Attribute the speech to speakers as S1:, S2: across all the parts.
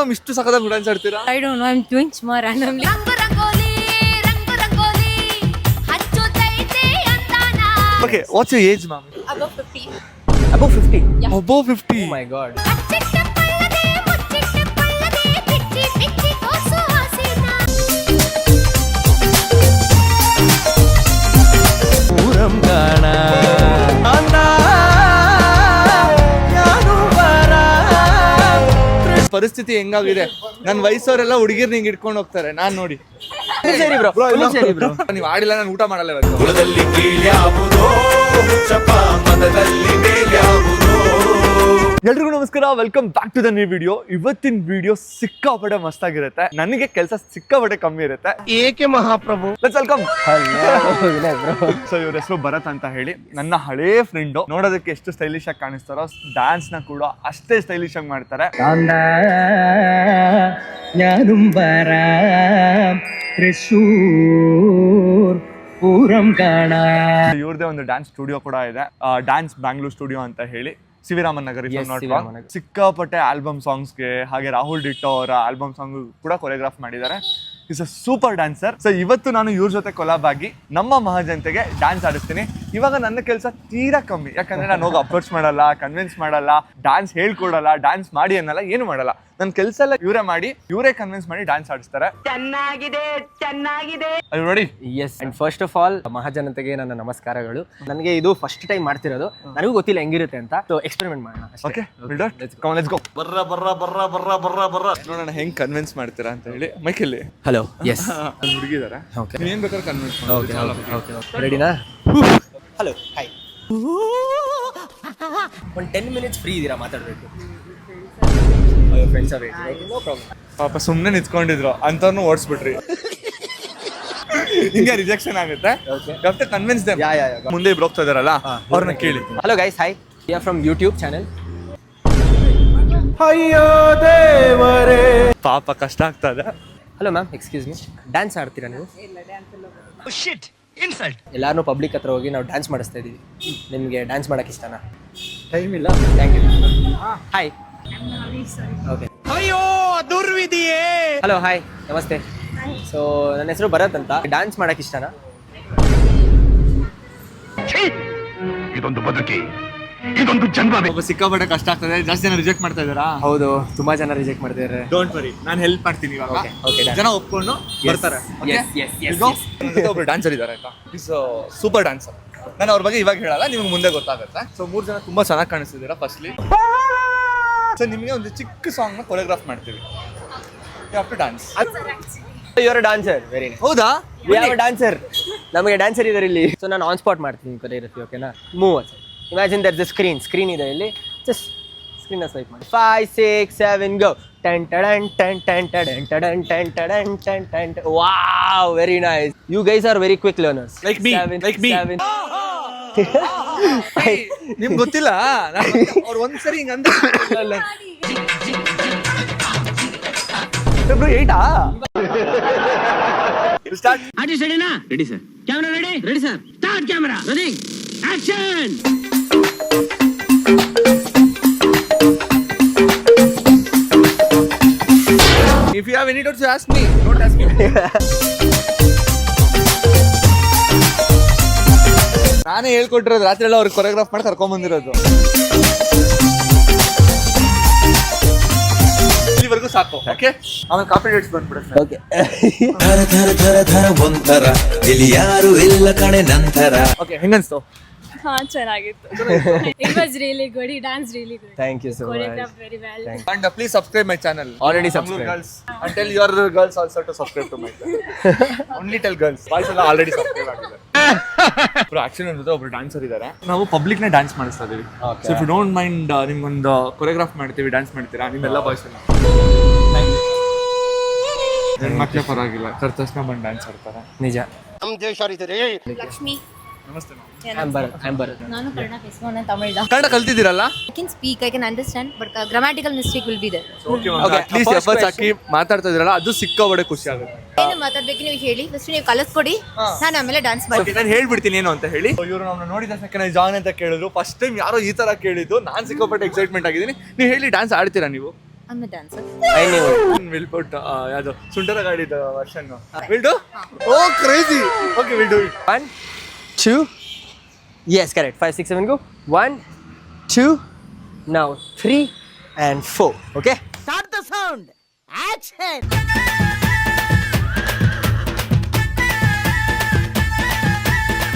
S1: Ma'am ಇಷ್ಟು ಸಖತ್ತಾಗಿ dance ಆಡ್ತೀರಾ?
S2: I don't know, I'm doing smart randomly.
S1: Okay, what's your age, ma'am?
S2: Above 50.
S3: Above 50?
S2: Yeah.
S1: Above 50.
S3: Oh my god.
S1: ಪರಿಸ್ಥಿತಿ ಹೆಂಗಾಗಿದೆ, ನನ್ನ ವಯಸ್ಸವರೆಲ್ಲ ಹುಡುಗಿರ್ ನಿಂಗೆ ಇಟ್ಕೊಂಡು ಹೋಗ್ತಾರೆ. ನಾನ್ ನೋಡಿ
S3: ಸರಿ ಬ್ರೋ, ಸರಿ ಬ್ರೋ.
S1: ನೀವು ಆಡಿಲ್ಲ, ನಾನು ಊಟ ಮಾಡಲ್ಲ ಇವತ್ತು. ಎಲ್ರಿಗೂ ನಮಸ್ಕಾರ, welcome back to the new video. ಇವತ್ತಿನ ವಿಡಿಯೋ ಸಿಕ್ಕಾಪಟ್ಟೆ ಮಸ್ತಾಗಿರುತ್ತೆ. ನನಗೆ ಕೆಲಸ ಸಿಕ್ಕಾಪಟ್ಟೆ ಕಮ್ಮಿ ಇರುತ್ತೆ.
S3: ಏಕೆ ಮಹಾಪ್ರಭು.
S1: Let's welcome. ಸೊ ಇವ್ರ ಹೆಸರು ಭರತ್ ಅಂತ ಹೇಳಿ, ನನ್ನ ಹಳೇ ಫ್ರೆಂಡು. ನೋಡೋದಕ್ಕೆ ಎಷ್ಟು ಸ್ಟೈಲಿಶ್ ಆಗಿ ಕಾಣಿಸ್ತಾರೋ, ಡ್ಯಾನ್ಸ್ ನ ಕೂಡ ಅಷ್ಟೇ ಸ್ಟೈಲಿಶ್ ಆಗಿ ಮಾಡ್ತಾರೆ. ಇವ್ರದೇ ಒಂದು ಡ್ಯಾನ್ಸ್ ಸ್ಟುಡಿಯೋ ಕೂಡ ಇದೆ, ಡ್ಯಾನ್ಸ್ ಬ್ಯಾಂಗ್ಳೂರ್ ಸ್ಟುಡಿಯೋ ಅಂತ ಹೇಳಿ, ಸಿವಿರಾಮನ್ ನಗರ್. ಸಿಕ್ಕಾಪಟ್ಟೆ ಆಲ್ಬಮ್ ಸಾಂಗ್ಸ್ಗೆ, ಹಾಗೆ ರಾಹುಲ್ ಡಿಟ್ಟೋ ಅವರ ಆಲ್ಬಮ್ ಸಾಂಗ್ ಕೂಡ ಕೊರಿಯೋಗ್ರಾಫ್ ಮಾಡಿದ್ದಾರೆ. Is a super dancer. So ಇವತ್ತು ನಾನು ಇವ್ರ ಜೊತೆ ಕೊಲಾಬ್ ಆಗಿ ನಮ್ಮ ಮಹಾಜನತೆಗೆ ಡ್ಯಾನ್ಸ್ ಆಡಿಸ್ತೀನಿ. ಇವಾಗ ನನ್ನ ಕೆಲಸ ತೀರಾ ಕಮ್ಮಿ, ಯಾಕಂದ್ರೆ ನಾನು ಹೋಗಿ ಅಪ್ರೋಚ್ ಮಾಡಲ್ಲ, ಕನ್ವಿನ್ಸ್ ಮಾಡಲ್ಲ, ಡ್ಯಾನ್ಸ್ ಹೇಳ್ಕೊಡಲ್ಲ, ಡ್ಯಾನ್ಸ್ ಮಾಡಿ ಅನ್ನಲ್ಲ, ಏನು ಮಾಡಲ್ಲ. ನನ್ನ ಕೆಲಸ ಎಲ್ಲ ಇವರೇ ಮಾಡಿ, ಇವರೇ ಕನ್ವಿನ್ಸ್ ಮಾಡಿ ಡ್ಯಾನ್ಸ್ ಆಡಿಸ್ತಾರೆ.
S3: ಚೆನ್ನಾಗಿದೆ.
S1: ನೋಡಿ.
S3: Yes, and first of all ಮಹಾಜನತೆಗೆ ನನ್ನ ನಮಸ್ಕಾರಗಳು. ನನಗೆ ಇದು ಫಸ್ಟ್ ಟೈಮ್ ಮಾಡ್ತಿರೋದು, ನನಗೂ ಗೊತ್ತಿಲ್ಲ ಹೆಂಗಿರುತ್ತೆ ಅಂತ. ಸೊ ಎಕ್ಸ್ಪೆರಿಮೆಂಟ್ ಮಾಡೋಣ.
S1: Okay, let's go. ನೋಡೋಣ ಹೆಂಗ್ ಕನ್ವಿನ್ಸ್ ಮಾಡ್ತೀರಾ ಅಂತ ಹೇಳಿ. ಮೈಕಲ್ಲಿ
S3: ಹಲೋ. ಎಸ್,
S1: ಹುಡುಗಿದಾರ, ಏನ್ ಬೇಕಾದ್ರೆ ಕನ್ವಿನ್ಸ್ ಮಾಡಿ.
S3: ರೆಡಿನಾ? Hello, hi. ಒಂದು 10 minutes ಫ್ರೀ ಇದ್ದೀರಾ? ಮಾತಾಡಬೇಕು. ಫ್ರೆಂಡ್ಸ್ ಅವೇ, ನೋ ಪ್ರಾಬ್ಲಮ್.
S1: ಪಾಪ ಸುಮ್ಮನೆ ನಿಂತ್ಕೊಂಡಿದ್ರು, ಅಂತವ್ರನ್ನು ಓಡಿಸ್ಬಿಟ್ರಿ. ಹಿಂಗೆ ರಿಜೆಕ್ಷನ್ ಆಗುತ್ತೆ. Convince them. ಮುಂದೆ ಇಬ್ರು ಹೋಗ್ತಾ ಇದಾರಲ್ಲ, ಅವ್ರನ್ನ ಕೇಳಿ.
S3: Hello guys, hi. We are from YouTube channel.
S1: ಅಯ್ಯೋ ದೇವರೇ, ಪಾಪ ಕಷ್ಟ ಆಗ್ತದೆ.
S3: Hello ma'am, excuse me, dance ಆಡ್ತೀರಾ ನೀವು? ಎಲ್ಲಾರನ್ನೂ ಪಬ್ಲಿಕ್ ಹತ್ರ ಹೋಗಿ ನಾವು ಡ್ಯಾನ್ಸ್ ಮಾಡಿಸ್ತಾ ಇದ್ದೀವಿ. ನಿಮಗೆ ಡ್ಯಾನ್ಸ್ ಮಾಡಕ್ಕೆ ಇಷ್ಟನಾ? ಟೈಮ್ ಇಲ್ಲ. Thank you. ಹಾಯ್. ಓಕೆ. ಅಯ್ಯೋ ದುರ್ವಿಧಿಯೇ. ಹಲೋ, ಹಾಯ್, ನಮಸ್ತೆ. ಸೊ ನನ್ನ ಹೆಸರು ಭರತ್ ಅಂತ. ಡ್ಯಾನ್ಸ್ ಮಾಡಕ್ಕೆ ಇಷ್ಟನಾ?
S4: ಇದೊಂದು ಬದುಕಿ, ಇದೊಂದು ಜನ್ಮ.
S1: ಸಿಕ್ಕಾಪಟ್ಟೆ ಕಷ್ಟ ಆಗ್ತದೆ, ಜಾಸ್ತಿ ಜನ ರಿಜೆಕ್ಟ್ ಮಾಡ್ತಾ ಇದಾರಾ?
S3: ಹೌದು, ತುಂಬಾ ಜನ ರಿಜೆಕ್ಟ್ ಮಾಡ್ತಿದ್ದಾರೆ.
S1: ಡೋಂಟ್ ವರಿ, ನಾನು ಹೆಲ್ಪ್ ಮಾಡ್ತೀನಿ ಇವಾಗ.
S3: Okay,
S1: ಜನ ಒಪ್ಕೊಂಡು ಬರ್ತಾರೆ. ಒಬ್ರು ಡ್ಯಾನ್ಸರ್ ಇದ್ದಾರೆ ಆಯ್ತಾ, ಇಸ್ ಸೂಪರ್ ಡ್ಯಾನ್ಸರ್. ನಾನು ಅವ್ರ ಬಗ್ಗೆ ಇವಾಗ ಹೇಳಲ್ಲ, ನಿಮ್ಗೆ ಮುಂದೆ ಗೊತ್ತಾಗುತ್ತೆ. ಸೊ 3 ಜನ ತುಂಬಾ ಚೆನ್ನಾಗಿ ಕಾಣಿಸ್ತಿದ್ದೀರಾ. ಫಸ್ಟ್ಲಿ ಸೊ ನಿಮಗೆ ಒಂದು ಚಿಕ್ಕ ಸಾಂಗ್ ನ ಕೊರಿಯೋಗ್ರಾಫ್ ಮಾಡ್ತೀವಿ. You have to dance.
S3: You are a dancer. Very nice.
S1: ಹೌದಾ?
S3: We have a dancer. ನಮಗೆ ಡ್ಯಾನ್ಸರ್ ಇದ್ದಾರೆ ಇಲ್ಲಿ. ಸೊ ನಾನು ಆನ್ ಸ್ಪಾಟ್ ಮಾಡ್ತೀನಿ ಕೊರಿಯೋಗ್ರಫಿ. ಓಕೆನಾ? Move. Imagine that the screen ಇದೆ ಇಲ್ಲಿ. ಜಸ್ಟ್ ಸ್ಕ್ರೀನ್ ಸ್ವೈಪ್ ಮಾಡಿ. 5 6 7 ಗೋ. ಟನ್ ಟಡನ್ ಟನ್ ಟನ್ ಟಡನ್ ಟಡನ್ ಟನ್ ಟಡನ್ ಟನ್ ಟನ್. Wow, very nice. You guys are very quick learners.
S1: Like me. ನಿಮ್ಗೆ ಗೊತ್ತಿಲ್ಲ, ಅವ್ರು ಒಂದ್ಸರಿ ಹಿಂಗ ಅಂದ್ರೆ 8 ಸ್ಟಾರ್ಟ್.
S5: ಆರ್ಟಿಸ್ಟ್ ರೆಡಿನಾ? Ready sir. Camera ready? Ready sir. Start camera. Ready, action.
S1: If you have any doubts, ask me. Don't ask me. ನಾನೇ ಹೇಳ್ಕೊಟ್ಟಿರೋದು, ರಾತ್ರಿ ಎಲ್ಲ ಅವ್ರಿಗೆ ಕೊರಿಯೋಗ್ರಾಫ್ ಮಾಡಿ ಕರ್ಕೊಂಡ್ ಬಂದಿರೋದು. ಇಲ್ಲಿವರೆಗೂ ಸಾಕು. ಓಕೆ, ಆಮೇಲೆ ಕಾಪಿ ರೈಟ್ಸ್ ಬಂದ್ಬಿಡುತ್ತೆ.
S3: ಓಕೆ.
S6: ಧರ ಧರ ಧರ ಧರ ಒಂಥರ, ಇಲ್ಲಿ ಯಾರು ಇಲ್ಲ ಕಣೆ ನಂತರ.
S1: ಓಕೆ, ಹೆಂಗನ್ಸ್ತು?
S2: ಹಾ, ಚೆನ್ನಾಗಿತ್ತು. It was really good. He danced really good.
S3: Thank you so much.
S2: Choreographed very well.
S1: And please subscribe my channel.
S3: Already
S1: Bangalore
S3: subscribed.
S1: girls. And tell your girls also to subscribe to my channel. Only tell girls. Boys ಎಲ್ಲ already subscribe ಆಗಿದ್ದಾರೆ. Bro, actually ನನ್ನ ಜೊತೆ ಒಬ್ರು dancer ಇದ್ದಾರೆ. ನಾವು public ನೇ dance ಮಾಡಿಸ್ತಾ ಇದೀವಿ. So if you don't mind, ನಿಮ್ಗೊಂದು ಕೊರಿಯೋಗ್ರಾಫ್ ಮಾಡ್ತೀವಿ, ಡ್ಯಾನ್ಸ್ ಮಾಡ್ತೀರಾ? ನಿಮ್ಮೆಲ್ಲ ಬಾಯ್ಸ್ ಎಲ್ಲ ಮಕ್ಕಳ ಪರವಾಗಿಲ್ಲ, ಕರ್ತ ತಕ್ಷಣ ಬಂದು ಡ್ಯಾನ್ಸ್ ಆಡ್ತಾರೆ.
S3: ನಿಜ.
S2: Lakshmi.
S1: ನಮಸ್ತೆ.
S3: I'm Bharat.
S2: ನಾನು ಕನ್ನಡ ಫೇಸ್ಬುಕ್ ತಮಿಳ.
S1: ಕನ್ನಡ ಕಲ್ತಿದ್ದೀರಲ್ಲ?
S2: I can speak, I can understand, but grammatical mistake will be there.
S1: Okay, at least efforts ಹಾಕಿ ಮಾತಾಡ್ತಾ ಇದ್ದೀರಲ್ಲ, ಅದು ಸಿಕ್ಕಾಪಟ್ಟೆ ಖುಷಿ ಆಗುತ್ತೆ.
S2: ಏನು ಮಾತಾಡ್ಬೇಕು ನೀವು ಹೇಳಿ, ಫಸ್ಟ್ ನೀವು ಕಲಿಸ್ಕೊಡಿ, ನಾನು ಆಮೇಲೆ ಡ್ಯಾನ್ಸ್ ಮಾಡ್ತೀನಿ.
S1: ನಾನು ಹೇಳ್ಬಿಡ್ತೀನಿ ಏನು ಅಂತ ಹೇಳಿ. ಇವರು ನಮ್ಮನ್ನ ನೋಡಿದ ತಕ್ಷಣ ಜಾನ್ ಅಂತ ಕೇಳಿದ್ರು. ಫಸ್ಟ್ ಟೈಮ್ ಯಾರೋ ಈ ತರ ಕೇಳಿದ್ದು, ನಾನು ಸಿಕ್ಕಾಪಟ್ಟೆ ಎಕ್ಸೈಟ್ಮೆಂಟ್ ಆಗಿದ್ದೀನಿ. ನೀವು ಹೇಳಿ, ಡ್ಯಾನ್ಸ್ ಆಡ್ತೀರಾ ನೀವು?
S2: I'm a dancer.
S3: I knew it.
S1: Will put ಯಾವುದು ಸುಂಟರ ಗಾಡಿದ version will do oh crazy okay will do it
S3: 1, 2. Yes, correct. 5, 6, 7, go. 1, 2. Now 3 and 4. Okay.
S5: Start the sound. Action.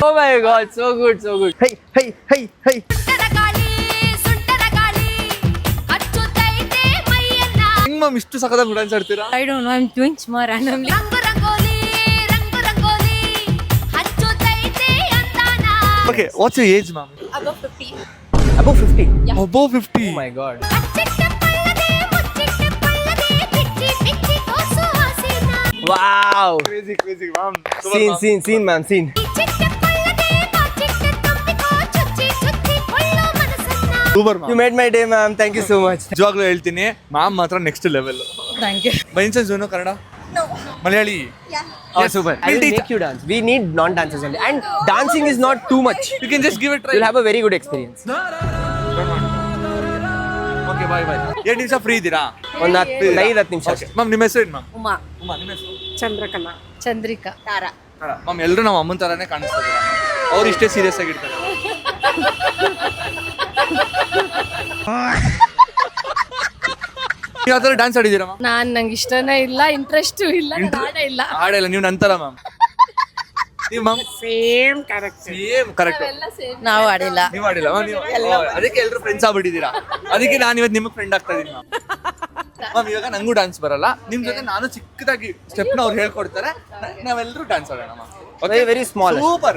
S3: Oh my God, so good, so good. Hey, hey, hey, hey.
S1: ಹೆಂಗ್ ma'am ಇಷ್ಟು ಸಖತ್ತಾಗಿ dance ಆಡ್ತೀರಾ?
S2: I don't know. I'm doing small randomly.
S1: Okay what's your age ma'am?
S2: Above 50.
S3: Above 50.
S1: Above 50.
S3: Oh my God. Wow.
S1: Crazy crazy ma'am.
S3: Scene, ma'am, scene.
S1: Super
S3: You
S1: ma'am.
S3: made my day, ma'am. Thank you so much.
S1: ನಿಜವಾಗ್ಲೂ ಹೇಳ್ತೀನಿ ma'am ಮಾತ್ರ next level.
S2: Thank you.
S1: By chance ಏನೋ Kannada? Malayali?
S3: Oh,
S1: Yes.
S3: super. I
S1: We'll
S3: will
S1: teach.
S3: make you dance. We need non-dancers only. And dancing is not too much.
S1: You can just give it try.
S3: You'll have a very good experience.
S1: Okay bye bye. 2 ನಿಮಿಷ free ಇದ್ದೀರಾ?
S3: ಒಂದು 5 ನಿಮಿಷ
S1: okay ma'am ನಿಮ್ಮ ಹೆಸರು ಏನು ma'am?
S2: Uma.
S1: Uma ನಿಮ್ಮ ಹೆಸರು?
S2: Chandrakala. Chandrika. Tara.
S1: Ma'am ಎಲ್ಲರೂ ನಮ್ಮ ಅಮ್ಮನ ಥರನೇ ಕಾಣಿಸ್ತಾ ಇದ್ದೀರಾ. ಅವ್ರು ಇಷ್ಟೇ ಸೀರಿಯಸ್ ಆಗಿರ್ತಾರೆ. ನೀವು ಯಾವ ಥರ ಡ್ಯಾನ್ಸ್ ಆಡಿದ್ದೀರಾ ಮ್ಯಾಮ್?
S2: ನಂಗೆ ಇಷ್ಟನೇ ಇಲ್ಲ, ಇಂಟ್ರೆಸ್ಟು ಇಲ್ಲ, ಆಡೇ ಇಲ್ಲ.
S1: ಆಡಿಲ್ಲ ನೀವು ನಂತರ ಮ್ಯಾಮ್. ನೀವು ma'am
S5: Same character.
S1: Same correct.
S2: ನಾವು ಆಡಿಲ್ಲ.
S1: ನೀವು ಆಡಿಲ್ಲ ಮ್ಯಾಮ್. ನೀವು ಅದಕ್ಕೆ ಎಲ್ಲರೂ ಫ್ರೆಂಡ್ಸ್ ಆಗ್ಬಿಟ್ಟಿದ್ದೀರಾ. ಅದಕ್ಕೆ ನಾನು ಇವತ್ತು ನಿಮಗೆ ಫ್ರೆಂಡ್ ಆಗ್ತಾ ಇದ್ದೀನಿ ಮ್ಯಾಮ್. ಮ್ಯಾಮ್ ಇವಾಗ ನಂಗೂ ಡ್ಯಾನ್ಸ್ ಬರಲ್ಲ, ನಿಮ್ ಜೊತೆ ನಾನು ಚಿಕ್ಕದಾಗಿ ಸ್ಟೆಪ್ನ ಅವ್ರು ಹೇಳ್ಕೊಡ್ತಾರೆ, ನಾವೆಲ್ಲರೂ ಡ್ಯಾನ್ಸ್ ಆಡೋಣ ma'am.
S3: Very, very small.
S1: Super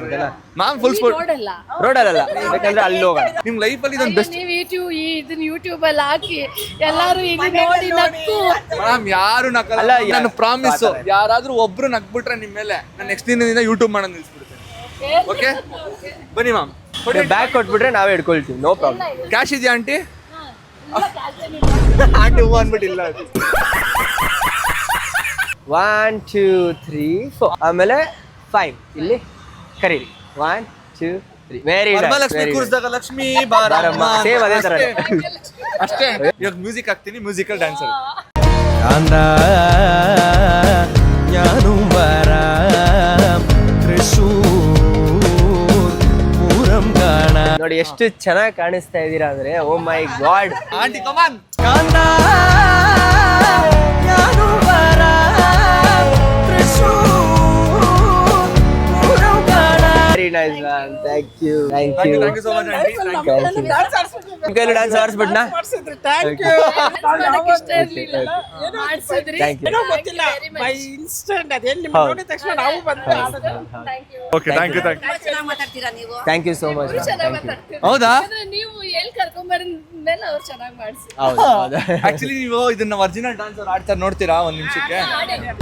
S1: ma'am, full sport.
S2: ನೋಡಲ್ಲ.
S3: ರೋಡಲ್ಲ ಬೇಕಂದ್ರೆ ಅಲ್ಲಿ ಹೋಗೋಣ.
S1: ನಿಮ್ ಲೈಫಲ್ಲಿ ಇದೊಂದು ಬೆಸ್ಟ್.
S2: ನೀವು ಇದನ್ನ ಯೂಟ್ಯೂಬ್ ಅಲ್ಲಿ ಹಾಕಿ ಎಲ್ಲಾರು ಇದು ನೋಡಿ ನಕ್ಕು.
S1: ಮ್ಯಾಮ್ ಯಾರು ನಕ್ಕಲ್ಲ,
S3: ಅಲ್ಲ,
S1: ನಾನು ಪ್ರಾಮಿಸ್. ಯಾರಾದ್ರೂ ಒಬ್ರು ನಕ್ಬಿಟ್ರೆ ನಿಮ್ಮ ಮೇಲೆ ನಾನು ನೆಕ್ಸ್ಟ್ ದಿನದಿಂದ ಯೂಟ್ಯೂಬ್ ಮಾಡೋದು ನಿಲ್ಸ್ಬಿಡ್ತೇನೆ. ಓಕೆ ಬನ್ನಿ ಮ್ಯಾಮ್.
S3: ಬ್ಯಾಗ್ ಕೊಟ್ಬಿಟ್ರೆ ನಾವೇ ಹಿಡ್ಕೊಳ್ತೀವಿ, ನೋ ಪ್ರಾಬ್ಲಮ್.
S1: ಕ್ಯಾಶ್ ಇದೆಯಾ ಆಂಟಿ? ಆಂಟಿ ಹೂ ಅನ್ಬಿಟ್ಟಿಲ್ಲ.
S3: 1, 2, 3, 4. ಆಮೇಲೆ 5 ಇಲ್ಲಿ ಕರೀರಿ. 1, 2, 3. ವೆರಿ
S1: ವರಮಹಾಲಕ್ಷ್ಮಿ ಕೂರಿಸಿದಾಗ ಲಕ್ಷ್ಮಿ ಬಾರಮ್ಮ.
S3: ಸೇಮ್ ಅದೇ ತರ.
S1: ಅಷ್ಟೇ. ಇವಾಗ ಮ್ಯೂಸಿಕ್ ಹಾಕ್ತೀನಿ, ಮ್ಯೂಸಿಕಲ್ ಡ್ಯಾನ್ಸ್ ಆಡಿ.
S6: കാന്ത ഞാനും വരാം തൃശ്ശൂർ പൂരം കാണാൻ
S3: ನೋಡಿ ಎಷ್ಟು ಚೆನ್ನಾಗಿ ಕಾಣಿಸ್ತಾ ಇದ್ದೀರಾ ಅಂದ್ರೆ, ಓ ಮೈ ಗಾಡ್.
S1: ಆಂಟಿ ಕಮಾನ್.
S6: കാന്ത ഞാനും വരാം തൃശ്ശൂർ പൂരം കാണാൻ.
S3: Very nice ma'am, thank you.
S1: Thank you so much aunty. Thank you.
S3: ಕೈಲಿ ಡ್ಯಾನ್ಸ್ ಆಡಿಸ್ಬಿಟ್ನಾ?
S5: Thank you.
S2: ಮಾಡಕ್ಕೆ ಇಷ್ಟ ಇರ್ಲಿಲ್ಲ, ಮಾಡ್ಸಿದ್ರಿ.
S3: Thank you.
S5: ಏನೋ ಗೊತ್ತಿಲ್ಲ, by instant ಅದೇನ್ ನಿಮ್ಮ ನೋಡಿದ ತಕ್ಷಣ ನಾವು ಬಂದ್ವಿ ಆಡೋದು.
S1: Okay thank you.
S2: ಚೆನ್ನಾಗಿ ಮಾತಾಡ್ತೀರಾ ನೀವು.
S3: Thank you so much.
S2: ಚೆನ್ನಾಗಿ ಮಾತಾಡ್ತೀರಾ.
S1: ಹೌದಾ?
S2: ಯಾಕಂದ್ರೆ ನೀವು ಎಲ್ಲಿ ಕರ್ಕೊಂಬಂದ್ಮೇಲೆ ಅವ್ರು ಚೆನ್ನಾಗಿ ಮಾಡ್ಸಿ.
S3: ಹೌದು ಹೌದು.
S1: ಆಕ್ಚುಲಿ ನೀವು ಇದನ್ನ ಒರಿಜಿನಲ್ ಡ್ಯಾನ್ಸ್ ಅವ್ರು ಆಡ್ತಾರೆ, ನೋಡ್ತೀರಾ ಒಂದ್ ನಿಮಿಷಕ್ಕೆ?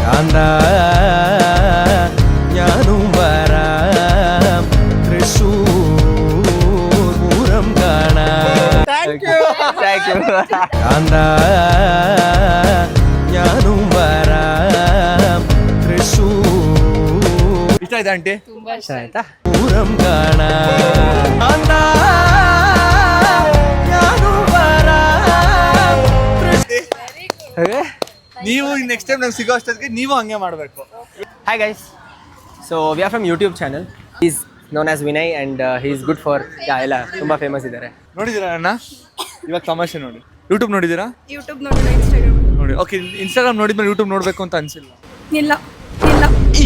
S6: കാന്ത ഞാനും വരാം തൃശ്ശൂർ പൂരം കാണാൻ.
S5: Thank you.
S3: Thank you.
S6: കാന്ത ഞാനും വരാം തൃശ്ശൂർ
S1: ಇಷ್ಟ ಆಯ್ತಾ ಆಂಟಿ?
S2: ತುಂಬಾ ಇಷ್ಟ
S3: ಆಯ್ತಾ?
S6: പൂരം കാണാൻ. കാന്ത ഞാനും വരാം
S3: Okay.
S1: ನೀವು ನೆಕ್ಸ್ಟ್ ಟೈಮ್ ನಂಗೆ ಸಿಗೋ ಅಷ್ಟೊತ್ತಿಗೆ ನೀವು ಹಂಗೆ ಮಾಡಬೇಕು.
S3: Hi guys. So we are from YouTube channel. He's known as Vinay and he's good for ಎಲ್ಲ ತುಂಬಾ ಫೇಮಸ್ ಇದ್ದಾರೆ.
S1: ನೋಡಿದ್ದೀರಾ ಅಣ್ಣ? ಇವಾಗ ತಮಾಷೆ ನೋಡಿ. ಯೂಟ್ಯೂಬ್ ನೋಡಿದ್ದೀರಾ?
S2: ಯೂಟ್ಯೂಬ್ ನೋಡಿಲ್ಲ, ಇನ್ಸ್ಟಾಗ್ರಾಮ್
S1: ನೋಡಿ. ಓಕೆ, ಇನ್ಸ್ಟಾಗ್ರಾಮ್ ನೋಡಿದ್ಮೇಲೆ ಯೂಟ್ಯೂಬ್ ನೋಡ್ಬೇಕು ಅಂತ ಅನ್ಸಿಲ್ಲ?
S2: ಇಲ್ಲ.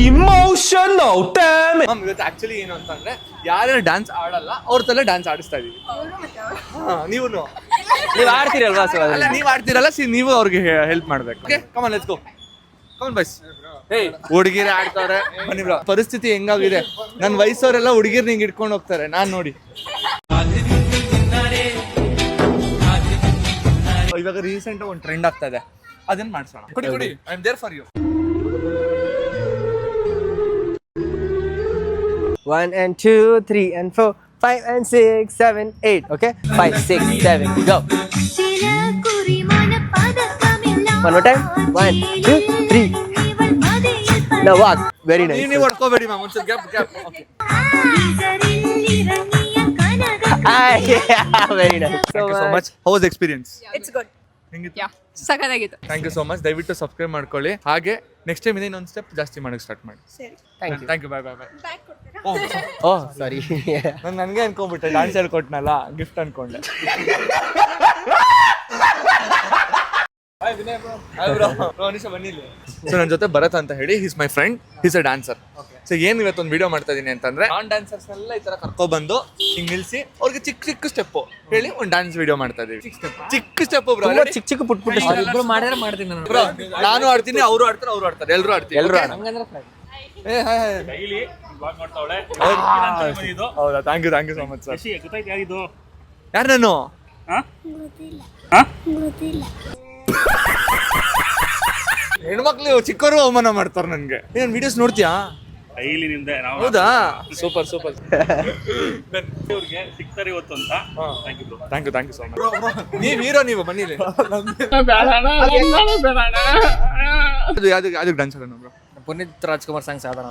S6: Emotional damn it.
S1: ಮ್ಯಾಮ್ ಇವತ್ತು ಆಕ್ಚುಲಿ ಏನು ಅಂತಂದ್ರೆ, ಯಾರ್ಯಾರು ಡ್ಯಾನ್ಸ್ ಆಡಲ್ಲ ಅವ್ರ ತಲೆ ಡ್ಯಾನ್ಸ್ ಆಡಿಸ್ತಾ ಇದೀವಿ. ನೀವು
S3: ನೀವು ಆಡ್ತೀರಲ್ವಾ? ಸೊ
S1: ಅಲ್ಲ, ನೀವು ಆಡ್ತೀರಲ್ಲ, ನೀವು ಅವ್ರಿಗೆ ಹೆಲ್ಪ್ ಮಾಡ್ಬೇಕು. Okay come on, let's go. Come on boys. ಹುಡುಗಿರೇ ಆಡ್ತಾರೆ. ಬನ್ನಿ ಬ್ರೋ. ಪರಿಸ್ಥಿತಿ ಹೆಂಗಾಗಿದೆ, ನನ್ನ ವಯಸ್ಸವರೆಲ್ಲ ಹುಡುಗಿರ್ನ ಹಿಂಗೆ ಇಟ್ಕೊಂಡು ಹೋಗ್ತಾರೆ. ನಾನ್ ನೋಡಿ ಇವಾಗ ರೀಸೆಂಟ್ ಒಂದು ಟ್ರೆಂಡ್ ಆಗ್ತಾ ಇದೆ, ಅದನ್ನ ಮಾಡ್ಸೋಣ. ಕೊಡಿ ಕೊಡಿ, I am there for you.
S3: 1 and 2 3 and 4 5 and 6 7 8. Okay, 5 6 7 go. One more time. 1 2 3. Now walk. Very nice.
S1: ನೀವು ಹೊಡ್ಕೋಬೇಡಿ ಮ್ಯಾಮ್, ಒಂಚೂರು gap gap. Okay,
S3: Yeah, very nice.
S1: Thank you so much. How was experience?
S2: It's good.
S1: ಹೆಂಗಿತ್ತು?
S2: Yeah. ಸಖತ್ತಾಗಿತ್ತು.
S1: Thank you so much. ದಯವಿಟ್ಟು subscribe ಮಾಡ್ಕೊಳ್ಳಿ. ಹಾಗೆ next time ಇನ್ನೊಂದು step ಜಾಸ್ತಿ ಮಾಡಕ್ಕೆ ಸ್ಟಾರ್ಟ್ ಮಾಡಿ.
S3: Thank you.
S1: Thank you. Bye.
S3: Oh sorry,
S1: ನನಗೆ ಅನ್ಕೊಂಡ್ಬಿಟ್ಟೆ ಡ್ಯಾನ್ಸ್ ಹೇಳ್ಕೊಟ್ನಲ್ಲ ಗಿಫ್ಟ್ ಅನ್ಕೊಂಡೆ. ಸೊ ನನ್ನ ಜೊತೆ ಭರತ್ ಅಂತ ಹೇಳಿ, he's my friend, he's a dancer. So ಏನ್ ಇವತ್ತೊಂದು ವಿಡಿಯೋ ಮಾಡ್ತಾ ಇದೀನಿ ಅಂತಂದ್ರೆ, ನಾನ್ ಡ್ಯಾನ್ಸರ್ಸ್ ಎಲ್ಲ ಈ ತರ ಕರ್ಕೊಬಂದು ಹಿಂಗ್ ನಿಲ್ಸಿ ಅವ್ರಿಗೆ ಚಿಕ್ಕ ಚಿಕ್ಕ ಸ್ಟೆಪ್ ಹೇಳಿ ಒಂದು ಡ್ಯಾನ್ಸ್ ವಿಡಿಯೋ ಮಾಡ್ತಾ ಇದೀವಿ. ಚಿಕ್ಕ ಸ್ಟೆಪ್ ಬ್ರೋ,
S3: ಚಿಕ್ಕ ಚಿಕ್ಕ ಪುಟ್ ಪುಟ್ಟ
S5: ಇಬ್ರು ಮಾಡಿದ್ರೆ ಮಾಡ್ತೀನಿ ನಾನು.
S1: ಬ್ರೋ ನಾನು ಆಡ್ತೀನಿ, ಅವರು ಆಡ್ತಾರೆ, ಅವ್ರು ಆಡ್ತಾರೆ, ಎಲ್ಲರೂ ಆಡ್ತೀವಿ.
S3: ಎಲ್ರು
S1: ಹೌದಾ? Thank you so much sir. ಯಾರು ನಾನು? ಹೆಣ್ಮಕ್ಳು ಚಿಕ್ಕವರು ಅವಮಾನ ಮಾಡ್ತಾರೆ ನನ್ಗೆ. ಏನ್ ವಿಡಿಯೋಸ್ ನೋಡ್ತೀಯಾ? ಹೌದಾ? ಸೂಪರ್.
S7: ಸಿಗ್ತಾರೆ ಇವತ್ತು ಅಂತ.
S1: Thank you so much. ನೀವ್ ಹೀರೋ, ನೀವು ಬನ್ನಿ. ಅದು ಯಾವ್ದಕ್ಕೆ ಡ್ಯಾನ್ಸ್ ಆಡೋಣ ಬ್ರೋ?
S5: ಪುನೀತ್ ರಾಜ್ಕುಮಾರ್ ಸಾಂಗ್ಸ್ ಯಾವ್ದಾರ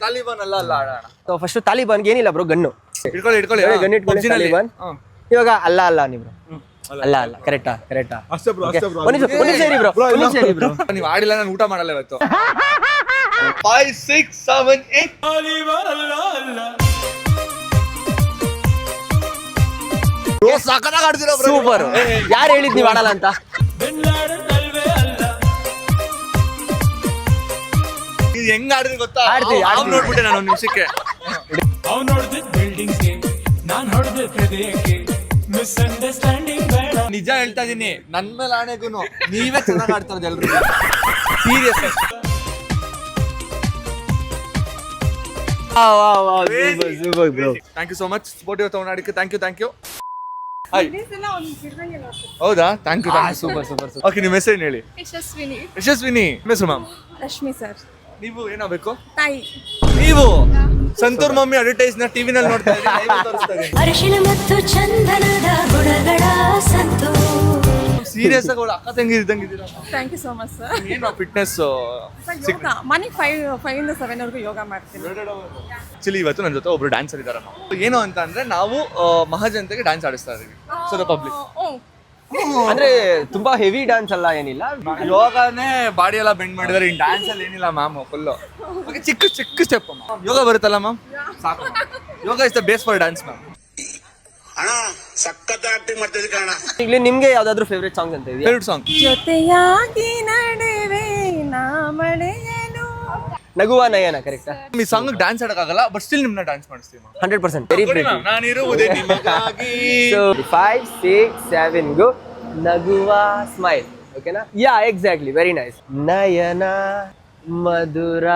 S1: ತಾಲಿಬಾನ್ ಅಲ್ಲ ಆಡೋಣ.
S3: ಫಸ್ಟ್ ತಾಲಿಬಾನ್ಗೆ ಏನಿಲ್ಲ ಬ್ರೋ, ಗನ್ನು
S1: ಇಟ್ಕೊಳ್ಳಿ.
S3: ಗನ್ ಇಟ್ಕೊಳ್ಳಿ ತಾಲಿಬಾನ್. ಇವಾಗ ಅಲ್ಲ ನೀವು ಬ್ರೋ, ಅಲ್ಲ ಕರೆಕ್ಟಾ?
S1: ಅಷ್ಟೇ ಬ್ರೋ.
S3: ಒಂದ್ ನಿಮಿಷ ಇರಿ ಬ್ರೋ.
S1: ನೀವು ಆಡಿಲ್ಲ, ನಾನು ಊಟ ಮಾಡಲ್ಲ ಇವತ್ತು. 5 6 7 8 ಸಕ್ಕತ್ತಾಗಿ ಆಡ್ತೀರಾ ಬ್ರೋ.
S3: ಸೂಪರ್. ಯಾರು ಹೇಳಿದ್ ನೀವು ಆಡಲ್ಲ ಅಂತ?
S1: ಇದು ಹೆಂಗ್ ಆಡಿದ್ರಿ ಗೊತ್ತಾ?
S3: ಆಡ್ತೀವಿ.
S1: ನೋಡ್ಬಿಟ್ಟೆ ನಾನು ಒಂದು ನಿಮಿಷಕ್ಕೆ. ನಿಜ ಹೇಳ್ತಾ ಇದೀನಿ, ನನ್ ಮೇಲೆ ಆಣೆಗೂನು ನೀವೇ ಚೆನ್ನಾಗಿ ಆಡ್ತಾ ಇರೋದು ಎಲ್ರು. Serious. Thank you so much. Sportive ತಗೊಂಡಾಡಿಕೆ ಥ್ಯಾಂಕ್ ಯು. ಹೌದಾ? Thank you.
S3: ಸೂಪರ್.
S1: ಓಕೆ, ನಿಮ್ಮ ಹೆಸರು ಹೇಳಿ. ಯಶಸ್ವಿನಿ. ಹೆಸರು ಮ್ಯಾಮ್?
S2: ರಶ್ಮಿ ಸರ್.
S1: ನೀವು ಏನಾಗಬೇಕು?
S2: ತಾಯಿ.
S1: ನೀವು ಸಂತೂರ್ ಮಮ್ಮಿ ಅಡ್ವರ್ಟೈಸ್ ನ ಟಿವಿ ನಲ್ಲಿ ನೋಡ್ತಾ ಇದ್ದೀನಿ.
S8: ಅರಿಶಿಣ ಮತ್ತು ಚಂದನದ ಗುಣಗಳ ಸಂತು.
S1: ಸೀರಿಯಸ್ ಆಗಿ ಅಕ್ಕ ತಂಗಿ ಇದ್ದಂಗಿದ್ದೀರಾ.
S2: Thank you so much sir.
S1: ಏನು ಫಿಟ್ನೆಸ್?
S2: ಮನೆ 5 ಇಂದ 7 ವರೆಗೂ ಯೋಗ ಮಾಡ್ತೀನಿ.
S1: ಆಕ್ಚುಲಿ ಇವತ್ತು ನನ್ನ ಜೊತೆ ಒಬ್ರು ಡ್ಯಾನ್ಸರ್ ಇದ್ದಾರೆ. ಏನು ಅಂತ ಅಂದ್ರೆ, ನಾವು ಮಹಾಜನತೆಗೆ ಡ್ಯಾನ್ಸ್ ಆಡಿಸ್ತಾ ಇದೀವಿ. So the public.
S3: ಅಂದ್ರೆ ತುಂಬಾ ಹೆವಿ ಡ್ಯಾನ್ಸ್ ಅಲ್ಲ, ಏನಿಲ್ಲ,
S1: ಯೋಗನೇ ಬಾಡಿ ಎಲ್ಲ ಬೆಂಡ್ ಮಾಡಿದಾರೆ. ಇನ್ ಡ್ಯಾನ್ಸ್ ಅಲ್ಲಿ ಏನಿಲ್ಲ ಮ್ಯಾಮ್, ಫುಲ್ ಚಿಕ್ಕ ಸ್ಟೆಪ್. ಯೋಗ ಬರುತ್ತಲ್ಲ ಮ್ಯಾಮ್, ಸಾಕು. Yoga is the base for dance ma'am.
S3: ಈಗಲೇ ನಿಮ್ಗೆ ಯಾವ್ದಾದ್ರು ಫೇವ್ರೆಟ್ ಸಾಂಗ್ ಅಂತ ಇದೆಯಾ?
S1: Favourite song?
S2: ಜೊತೆಯಾಗಿ ನಡೆವೆ ನಾ ಮಳೆಯಲು.
S3: ನಗುವ ನಯನ ಕರೆಕ್ಟಾ?
S1: ಈ ಸಾಂಗ್ ಡ್ಯಾನ್ಸ್ ಆಡಕ್ಕಾಗಲ್ಲ, ಬಟ್ ಸ್ಟಿಲ್ ನಿಮ್ನ ಡ್ಯಾನ್ಸ್ ಮಾಡಿಸ್ತೀವಿ
S3: 100%. Very pretty.
S1: ನಾನಿರುವುದೇ ನಿಮಗಾಗಿ.
S3: So 5 6 7 go. ನಗುವ ಸ್ಮೈಲ್. ಓಕೆನಾ? Yeah exactly. Very nice. ನಯನ ಮಧುರ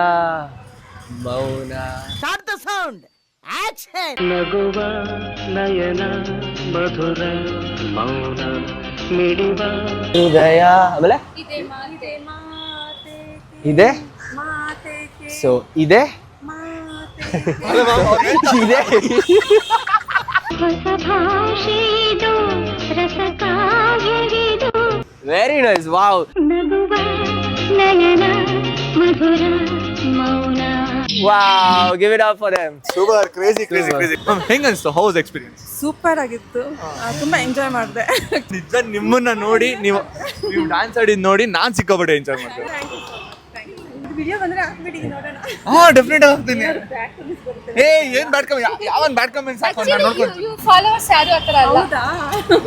S3: ಮೌನ.
S5: Start the sound. ಆಕ್ಷನ್.
S7: ನಗುವ ನಯನ ಮಧುರ ಮೌನ ಮಿಡಿವ
S3: ಹೃದಯ. ಆಮೇಲೆ ಇದೆ. ಸೊ ಇದೆ. ಇದೆ. Very nice. Wow. Wow, give it up for them.
S1: Super. Crazy. ಹೆಂಗ ಅನ್ಸ್ತು? House experience?
S2: ಸೂಪರ್ ಆಗಿತ್ತು. ತುಂಬಾ ಎಂಜಾಯ್ ಮಾಡಿದೆ.
S1: ನಿಜ ನಿಮ್ಮನ್ನ ನೋಡಿ, ನೀವು ಡ್ಯಾನ್ಸ್ ಆಡಿದ್ ನೋಡಿ ನಾನ್ ಸಿಕ್ಕಾಪಟ್ಟೆ ಎಂಜಾಯ್ ಮಾಡಿದೆ.
S2: ವಿಡಿಯೋ ಬಂದ್ರೆ ಹಾಕ್ಬಿಡಿ ನೋಡೋಣ.
S1: ಹಾ, ಡೆಫಿನೆಟ್ ಆಗ್ತೀನಿ. ಏನ್ ಬ್ಯಾಡ್ ಕಮೆಂಟ್? ಯಾವನ್ ಬ್ಯಾಡ್ ಕಮೆಂಟ್ಸ್ ಹಾಕೊಂಡು ನಾನು ನೋಡ್ಕೊಂತೀನಿ.
S2: ಫಾಲೋವರ್ಸ್ ಯಾರು ಆತರ ಅಲ್ಲ. ಹೌದಾ?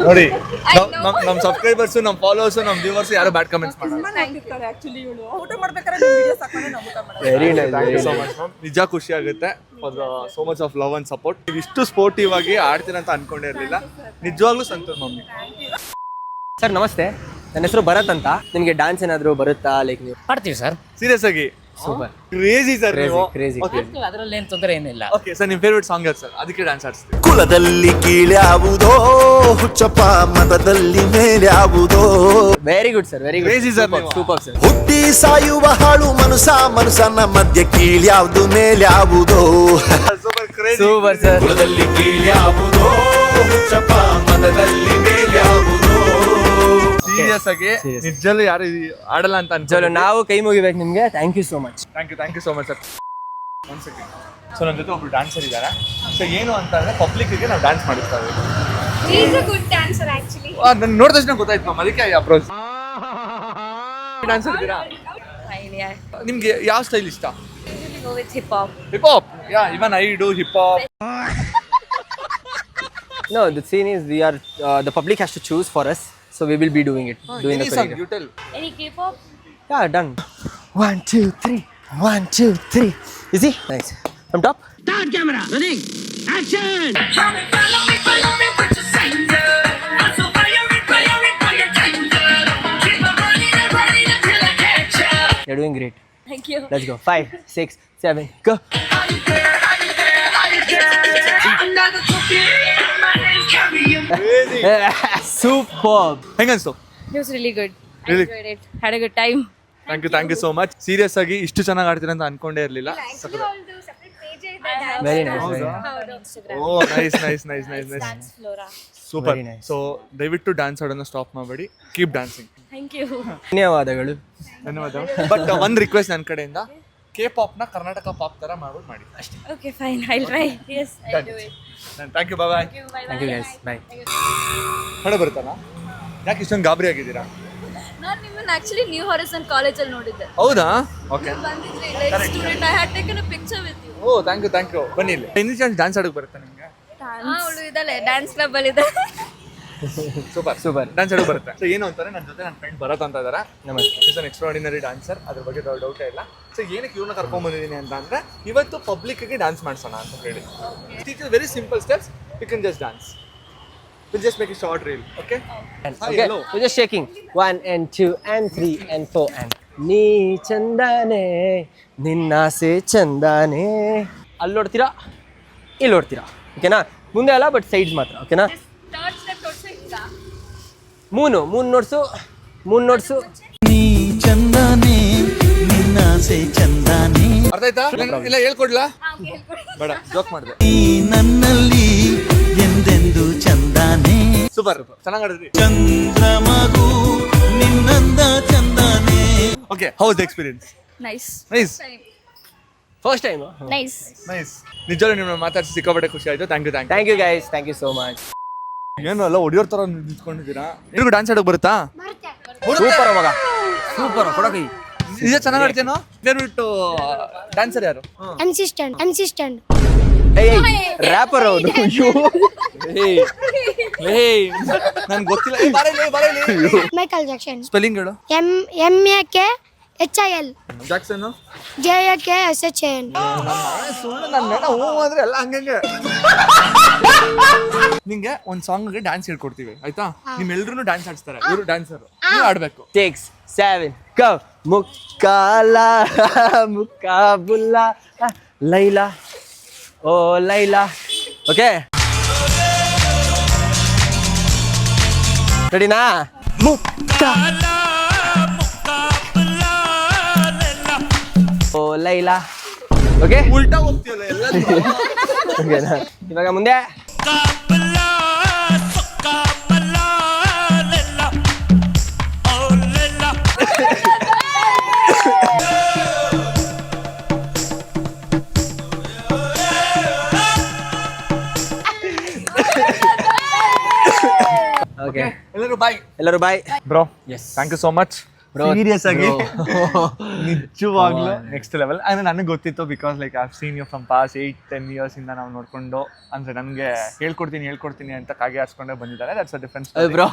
S1: ನೋಡಿ, ನಮ್ಮ ಸಬ್ಸ್ಕ್ರೈಬರ್ಸ್, ನಮ್ಮ ಫಾಲೋವರ್ಸ್, ನಮ್ಮ ವ್ಯೂವರ್ಸ್ ಯಾರು ಬ್ಯಾಡ್ ಕಮೆಂಟ್ಸ್ ಮಾಡಲ್ಲ.
S2: ತುಂಬಾ ಹಾಕಿರ್ತಾರೆ ಆಕ್ಚುಲಿ. ಇವಳು ಊಟ ಮಾಡ್ಬೇಕಾದ್ರೆ ನಿಮ್ಮ ವಿಡಿಯೋಸ್ ಹಾಕೊಂಡು ನಾವು ಊಟ ಮಾಡೋದು.
S3: Very nice.
S1: Thank you so much ma'am. ನಿಜ ಖುಷಿ ಆಗುತ್ತೆ. For so much of love and support. ನೀವು ಇಷ್ಟು ಸ್ಪೋರ್ಟಿವ್ ಆಗಿ ಆಡ್ತೀರ ಅಂತ ಅನ್ಕೊಂಡೇ ಇರಲಿಲ್ಲ. ನಿಜವಾಗ್ಲೂ ಸಂತೋಷ್ ಮಮ್ಮಿ.
S3: ಸರ್ ನಮಸ್ತೆ, ನನ್ನ ಹೆಸರು ಭರತ್ ಅಂತ. ನಿಮಗೆ ಡ್ಯಾನ್ಸ್ ಏನಾದ್ರು ಬರುತ್ತಾ? ಲೈಕ್ ನೀವು
S5: ಮಾಡ್ತೀವಿ ಸರ್.
S1: ಸೀರಿಯಸ್ ಆಗಿ?
S3: ಸೂಪರ್.
S1: ಕ್ರೇಜಿ ಸರ್ ನೀವು.
S3: ಕ್ರೇಜಿ.
S5: ಅದ್ರಲ್ಲಿ ಏನ್ ತೊಂದರೆ ಏನಿಲ್ಲ.
S1: ಓಕೆ ಸರ್, ನಿಮ್ಮ ಫೇವರೇಟ್ ಸಾಂಗ್ ಯಾವ್ದು ಸರ್? ಅದಕ್ಕೆ ಡ್ಯಾನ್ಸ್ ಆಡಿಸ್ತೀವಿ.
S6: ಕುಲದಲ್ಲಿ ಕೀಳ್ಯಾವುದೋ ಹುಚ್ಚಪ್ಪ, ಮತದಲ್ಲಿ ಮೇಲ್ಯಾವುದೋ.
S3: Very good sir. Very
S1: Crazy sir
S3: good.
S1: ನೀವು.
S3: Super sir.
S6: ಹುಟ್ಟಿ ಸಾಯುವ ಹಾಳು ಮನುಷ್ಯನ ಮಧ್ಯ ಕೀಳ್ಯಾವುದು ಮೇಲ್ಯಾವುದೋ.
S1: ಸೂಪರ್. ಕ್ರೇಜಿ.
S3: Super sir.
S6: ಕುಲದಲ್ಲಿ ಕೀಳ್ಯಾವುದೋ ಹುಚ್ಚಪ್ಪ, ಮತದಲ್ಲಿ ಮೇಲ್ಯಾವುದೋ.
S1: ಸೀರಿಯಸ್ ಆಗಿ ನಿಜಲ್ಲೂ ಯಾರು ಆಡಲ್ಲ ಅಂತ
S3: ಚಲೋ,
S1: ಅನ್ಸಲ್ಲ.
S3: ನಾವು ಕೈ ಮುಗಿಬೇಕು ನಿಮ್ಗೆ. Thank you so much.
S1: Thank you so much sir. One second. So ನನ್ನ ಜೊತೆ ಒಬ್ರು ಡ್ಯಾನ್ಸರ್ ಇದ್ದಾರೆ. ಸೊ ಏನು ಅಂತ ಅಂದರೆ, ಪಬ್ಲಿಕ್ಗೆ ನಾವು ಡ್ಯಾನ್ಸ್ ಮಾಡಿಸ್ತಾ ಇದ್ದೀವಿ.
S2: He's a good dancer actually.
S1: ನನ್ನ ನೋಡಿದ ತಕ್ಷಣ ಗೊತ್ತಾಯ್ತು ಮ್ಯಾಮ್, ಅದಕ್ಕೆ ಅಪ್ರೋಚ್. ಡ್ಯಾನ್ಸ್ ಇದ್ದೀರಾ? ನಿಮ್ಗೆ ಯಾವ ಸ್ಟೈಲ್ ಇಷ್ಟ?
S2: Go with hip hop.
S1: Hip hop. Yeah, even I do hip hop.
S3: No, the scene is we are the public has to choose for us, so we will be doing it. Doing the choreography.
S1: You tell.
S2: Any K-pop?
S3: Yeah, done. 1, 2, 3. 1, 2, 3. Easy. Nice. From top.
S5: Start camera. Running. Action.
S3: You're doing great.
S2: Thank you.
S3: Let's go. 5, 6, 7, go. Superb.
S1: ಹೆಂಗನ್ಸ್ತು?
S2: It was really good.
S1: Really?
S2: I enjoyed it. Had a good time.
S1: Thank you so much. Serious ಆಗಿ ಇಷ್ಟು ಚೆನ್ನಾಗಿ ಆಡ್ತೀರ ಅಂತ ಅನ್ಕೊಂಡೇ ಇರಲಿಲ್ಲ.
S3: Very nice. Very nice.
S1: Oh nice nice nice nice nice.
S2: Dance Flora.
S1: Super.
S3: Very nice.
S1: So ದಯವಿಟ್ಟು dance ಆಡೋದನ್ನ stop ಮಾಡಬೇಡಿ. Keep dancing.
S2: Thank you.
S3: ಧನ್ಯವಾದಗಳು.
S1: ಧನ್ಯವಾದ. ಬಟ್ ಒಂದು ರಿಕ್ವೆಸ್ಟ್ ನನ್ನ ಕಡೆಯಿಂದ, ಕೆ ಪಾಪ್ನ ಕರ್ನಾಟಕ ಪಾಪ್ ಥರ ಮಾಡ್ಬಿಟ್ಟು ಮಾಡಿ ಅಷ್ಟೇ.
S2: Okay, fine. I'll try. Yes, I'll do it.
S1: Thank you. Bye.
S2: Thank you. Bye.
S3: Thank you guys. Bye.
S1: ಹಣ ಬರುತ್ತಲ್ಲ, ಯಾಕೆ ಇಷ್ಟೊಂದು ಗಾಬರಿ ಆಗಿದ್ದೀರಾ?
S2: ನಾನು ನಿಮ್ಮನ್ನ ಆಕ್ಚುಲಿ ನ್ಯೂ ಹಾರಿಸನ್ ಕಾಲೇಜಲ್ಲಿ ನೋಡಿದ್ದೆ.
S1: ಹೌದಾ? ಓಕೆ.
S2: ಬಂದಿದ್ರಿ like student. I had taken a picture with you.
S1: Oh thank you. ಬನ್ನಿ ಇಲ್ಲಿ. ಹಿಂದಿ ಚಾನ್ಸ್ ಡ್ಯಾನ್ಸ್ ಆಡೋಕೆ ಬರುತ್ತೆ ನಿಮಗೆ?
S2: ಅವಳು ಇದ್ದಾಳೆ ಡ್ಯಾನ್ಸ್ ಕ್ಲಬ್ ಅಲ್ಲಿ ಇದೆ.
S1: Super
S3: Super.
S1: ಡ್ಯಾನ್ಸ್ ಆಡೋಕೆ ಬರುತ್ತೆ. ಸೊ ಏನು ಅಂತಾರೆ, ನನ್ನ ಜೊತೆ ನನ್ನ ಫ್ರೆಂಡ್ ಭರತ್ ಅಂತ ಇದ್ದಾರೆ.
S3: ನಮಸ್ತೆ.
S1: ಇಸ್ ಅನ್ ಎಕ್ಸ್ಟ್ರಾರ್ಡಿನರಿ ಡ್ಯಾನ್ಸರ್, ಅದ್ರ ಬಗ್ಗೆ ಡೌಟೇ ಇಲ್ಲ. ಸೊ ಏನಕ್ಕೆ ಇವ್ರನ್ನ ಕರ್ಕೊಂಡ್ ಬಂದಿದ್ದೀನಿ ಅಂತ ಅಂದ್ರೆ, ಇವತ್ತು ಪಬ್ಲಿಕ್ಗೆ ಡ್ಯಾನ್ಸ್ ಮಾಡಿಸೋಣ ಅಂತ ಹೇಳಿ. It is very simple steps. You can just dance. Will just make it short reel. Okay?
S3: Okay. We're just shaking. 1 and 2 and 3 and 4 and ನೀ ಚಂದಾನೆ ನಿನ್ನಾಸೆ ಚಂದಾನೆ. ಅಲ್ಲಿ ನೋಡ್ತೀರಾ, ಇಲ್ಲಿ ನೋಡ್ತೀರಾ. ಓಕೆನಾ? ಮುಂದೆ ಅಲ್ಲ, ಬಟ್ ಸೈಡ್ಸ್ ಮಾತ್ರ. ಓಕೆನಾ?
S2: ಥರ್ಡ್ ಸ್ಟೆಪ್ ತೋರಿಸಿಲ್ಲ.
S3: Moon notes.
S6: ನೀ ಚಂದಾನೆ ನಿನ್ನಾಸೆ ಚಂದಾನೆ.
S1: ಅರ್ಥ ಆಯ್ತಾ? ಇಲ್ಲ ಹೇಳ್ಕೊಡ್ಲಾ? ಬೇಡ, ಜೋಕ್ ಮಾಡಿದೆ.
S6: ನೀ ನನ್ನಲ್ಲಿ ಎಂದೆಂದು ಚಂದಾನೆ.
S1: ಸೂಪರ್, ಚೆನ್ನಾಗಿ ಆಡಿದ್ರಿ.
S6: ಚಂದ್ರಮಗು ನಿನ್ನಂದ ಚಂದಾನೆ.
S1: Okay, how's experience?
S2: Nice.
S1: Nice.
S3: First time.
S2: Nice.
S1: Nice. ನಿಜವಾಗ್ಲೂ ನಿಮ್ಮನ್ನ ಮಾತಾಡಿಸಿ ಸಿಕ್ಕಾಪಟ್ಟೆ ಖುಷಿ ಆಯ್ತು. Thank you.
S3: Thank you guys. Thank you so much.
S1: ಏನು ಅಲ್ಲ, ಹೊಡಿಯೋರ್ ತರ ನಿಂತ್ಕೊಂಡಿದ್ದೀರಾ. ನಿಮಗೂ ಡ್ಯಾನ್ಸ್ ಆಡೋಕೆ ಬರುತ್ತಾ?
S3: ಸೂಪರ್ ಮಗ, ಸೂಪರ್. ಕೊಡಕೈ
S1: ನಿಜ ಚೆನ್ನಾಗಿ ಆಡ್ತೇನೋ? ಫೇವ್ರೇಟ್ ಡ್ಯಾನ್ಸರ್ ಯಾರು?
S2: MC Stand.
S3: ರ್ಯಾಪರ್ ಅವನು.
S1: ನನ್ಗೆ ಗೊತ್ತಿಲ್ಲ. ಬರಲಿ.
S2: Michael Jackson.
S1: ಸ್ಪೆಲ್ಲಿಂಗ್ ಹೇಳು.
S2: MAKHIL.
S1: ಜಾಕ್ಸನ್.
S2: JAKSHAN.
S1: ಸುಳ್ಳು ನನ್ನ ಮೇಡ ಹೂ ಅಂದ್ರೆ ಎಲ್ಲ ಹಂಗಂಗೆ. ನಿಂಗೆ ಒಂದು ಸಾಂಗ್ಗೆ ಡ್ಯಾನ್ಸ್ ಹೇಳ್ಕೊಡ್ತೀವಿ ಆಯ್ತಾ? ನಿಮ್ಮೆಲ್ರೂ ಡ್ಯಾನ್ಸ್ ಆಡಿಸ್ತಾರೆ. ಇವರು ಡ್ಯಾನ್ಸರ್, ನೀವು ಆಡ್ಬೇಕು.
S3: 6, 7 go. ಮುಕ್ಕಾಲ ಮುಕ್ಕಾಬುಲ್ಲ ಲೈಲಾ ಓ ಲೈಲಾ. ಓಕೆ, ರೆಡಿನಾ? ಮುಕ್ಕಾಲ ಓ ಲೈಲಾ. ಓಕೆ,
S1: ಉಲ್ಟಾ ಹೋಗ್ತೀವಲ್ಲ ಎಲ್ಲ.
S3: ಓಕೆನಾ? ಇವಾಗ ಮುಂದೆ ಓಕೆ, ಎಲ್ಲರೂ bye.
S1: Bro,
S3: yes,
S1: thank you so much.
S3: Bro,
S1: serious ಆಗಿ ನಿಜವಾಗ್ಲೂ
S3: Come on.
S1: Next level. ಅಂದ್ರೆ ನನಗೆ ಗೊತ್ತಿತ್ತು, because like I have seen you from past 8-10 years ಇಂದ ನಾವು ನೋಡ್ಕೊಂಡು, ಅಂದ್ರೆ ನನಗೆ ಹೇಳ್ಕೊಡ್ತೀನಿ ಅಂತ ಕಾಗೆ ಹಾಸ್ಕೊಂಡೆ ಬಂದಿದ್ದಾರೆ. That's a difference.
S3: ಬ್ರೋ,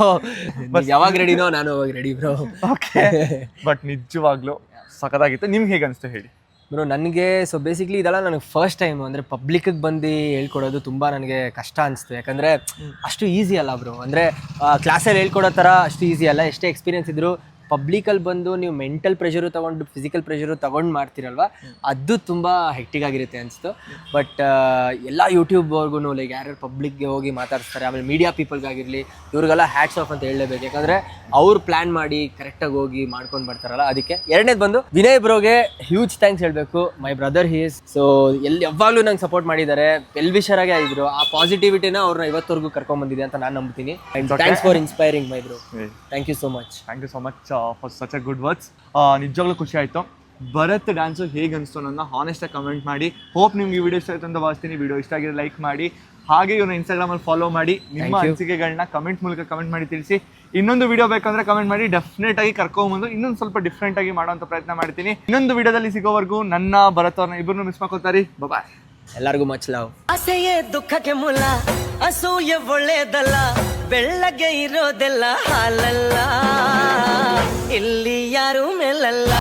S3: ಯಾವಾಗ ರೆಡಿನೋ ನಾನು ಅವಾಗ ರೆಡಿ ಬ್ರೋ.
S1: ಓಕೆ, ಬಟ್ ನಿಜವಾಗ್ಲೂ ಸಖತ್ತಾಗಿತ್ತು. ನಿಮ್ಗೆ ಹೇಗೆ ಅನಿಸ್ತು ಹೇಳಿ?
S3: ಬ್ರೋ, ನನಗೆ ಸೊ ಬೇಸಿಕ್ಲಿ ಇದೆಲ್ಲ ನನಗೆ ಫಸ್ಟ್ ಟೈಮು. ಅಂದರೆ ಪಬ್ಲಿಕ್ಗೆ ಬಂದು ಹೇಳ್ಕೊಡೋದು ತುಂಬ ನನಗೆ ಕಷ್ಟ ಅನಿಸ್ತು. ಯಾಕಂದರೆ ಅಷ್ಟು ಈಸಿ ಅಲ್ಲ ಬ್ರೋ. ಅಂದರೆ ಕ್ಲಾಸಲ್ಲಿ ಹೇಳ್ಕೊಡೋ ಥರ ಅಷ್ಟು ಈಸಿ ಅಲ್ಲ. ಎಷ್ಟೇ ಎಕ್ಸ್ಪೀರಿಯನ್ಸ್ ಇದ್ದರೂ ಪಬ್ಲಿಕಲ್ಲಿ ಬಂದು ನೀವು ಮೆಂಟಲ್ ಪ್ರೆಷರು ತೊಗೊಂಡು ಫಿಸಿಕಲ್ ಪ್ರೆಷರು ತೊಗೊಂಡು ಮಾಡ್ತೀರಲ್ವ, ಅದು ತುಂಬ ಹೆಕ್ಟಿಕ್ ಆಗಿರುತ್ತೆ ಅನಿಸ್ತು. ಬಟ್ ಎಲ್ಲ ಯೂಟ್ಯೂಬ್ವರೆಗೂ ಲೈಕ್ ಯಾರ್ಯಾರು ಪಬ್ಲಿಕ್ಗೆ ಹೋಗಿ ಮಾತಾಡ್ತಾರೆ, ಆಮೇಲೆ ಮೀಡಿಯಾ ಪೀಪಲ್ಗಾಗಿರಲಿ, ಇವ್ರಿಗೆಲ್ಲ ಹ್ಯಾಟ್ಸ್ ಆಫ್ ಅಂತ ಹೇಳಲೇಬೇಕು. ಯಾಕಂದರೆ ಅವ್ರು ಪ್ಲ್ಯಾನ್ ಮಾಡಿ ಕರೆಕ್ಟಾಗಿ ಹೋಗಿ ಮಾಡ್ಕೊಂಡು ಬರ್ತಾರಲ್ಲ. ಅದಕ್ಕೆ ಎರಡನೇದು ಬಂದು ವಿನಯ್ ಬ್ರೋಗೆ ಹ್ಯೂಜ್ ಥ್ಯಾಂಕ್ಸ್ ಹೇಳಬೇಕು. My brother he's. ಸೊ ಯಾವಾಗಲೂ ನಂಗೆ ಸಪೋರ್ಟ್ ಮಾಡಿದ್ದಾರೆ, ವೆಲ್ವಿಷರ್ ಆಗೇ ಆಗಿದ್ರು. ಆ ಪಾಸಿಟಿವಿಟಿನ ಅವ್ರನ್ನ ಇವತ್ತವರೆಗೂ ಕರ್ಕೊಂಡ್ಬಂದಿದೆ ಅಂತ ನಾನು ನಂಬ್ತೀನಿ. Thanks for inspiring my bro. Thank you so much.
S1: Thank you so much for such a good words. ನಿಜವಾಗ್ಲೂ ಖುಷಿ ಆಯಿತು. ಭರತ್ ಡ್ಯಾನ್ಸು ಹೇಗೆ ಅನಿಸ್ತು ನನ್ನ ಹಾನೆಸ್ಟಾಗಿ ಕಮೆಂಟ್ ಮಾಡಿ. ಹೋಪ್ ನಿಮ್ಗೆ ಈ ವಿಡಿಯೋ ಇಷ್ಟ ಆಯಿತು ಅಂತ ಭಾವಿಸ್ತೀನಿ. ವಿಡಿಯೋ ಇಷ್ಟ ಆಗಿದ್ರೆ ಲೈಕ್ ಮಾಡಿ, ಹಾಗೆ ಇವ್ರನ್ನ ಇನ್ಸ್ಟಾಗ್ರಾಮ್ ಅಲ್ಲಿ ಫಾಲೋ ಮಾಡಿ. ನಿಮ್ಮ ಅನಿಸಿಕೆಗಳನ್ನ ಕಮೆಂಟ್ ಮೂಲಕ ಕಮೆಂಟ್ ಮಾಡಿ ತಿಳಿಸಿ. ಇನ್ನೊಂದು ವಿಡಿಯೋ ಬೇಕಂದ್ರೆ ಕಮೆಂಟ್ ಮಾಡಿ, ಡೆಫಿನೆಟ್ ಆಗಿ ಕರ್ಕೊಂಡ್ಬಂದು ಇನ್ನೊಂದು ಸ್ವಲ್ಪ ಡಿಫ್ರೆಂಟ್ ಆಗಿ ಮಾಡುವಂತ ಪ್ರಯತ್ನ ಮಾಡ್ತೀನಿ. ಇನ್ನೊಂದು ವಿಡಿಯೋದಲ್ಲಿ ಸಿಗೋವರೆಗೂ ನನ್ನ ಭರತ್ ಅವ್ರನ್ನ ಇಬ್ಬರನ್ನು ಮಿಸ್ ಮಾಡ್ಕೋತಾರಿ. ಬಾಯ್.
S3: ಎಲ್ಲರಿಗೂ ಮಚ್ ಲವ್.
S9: ಆಸೆಯೇ ದುಃಖಕ್ಕೆ ಮೂಲ, ಅಸೂಯೆ ಒಳ್ಳೇದಲ್ಲ, ಬೆಳ್ಳಗೆ ಇರೋದೆಲ್ಲ ಹಾಲಲ್ಲ, ಇಲ್ಲಿ ಯಾರು ಮೇಲಲ್ಲ.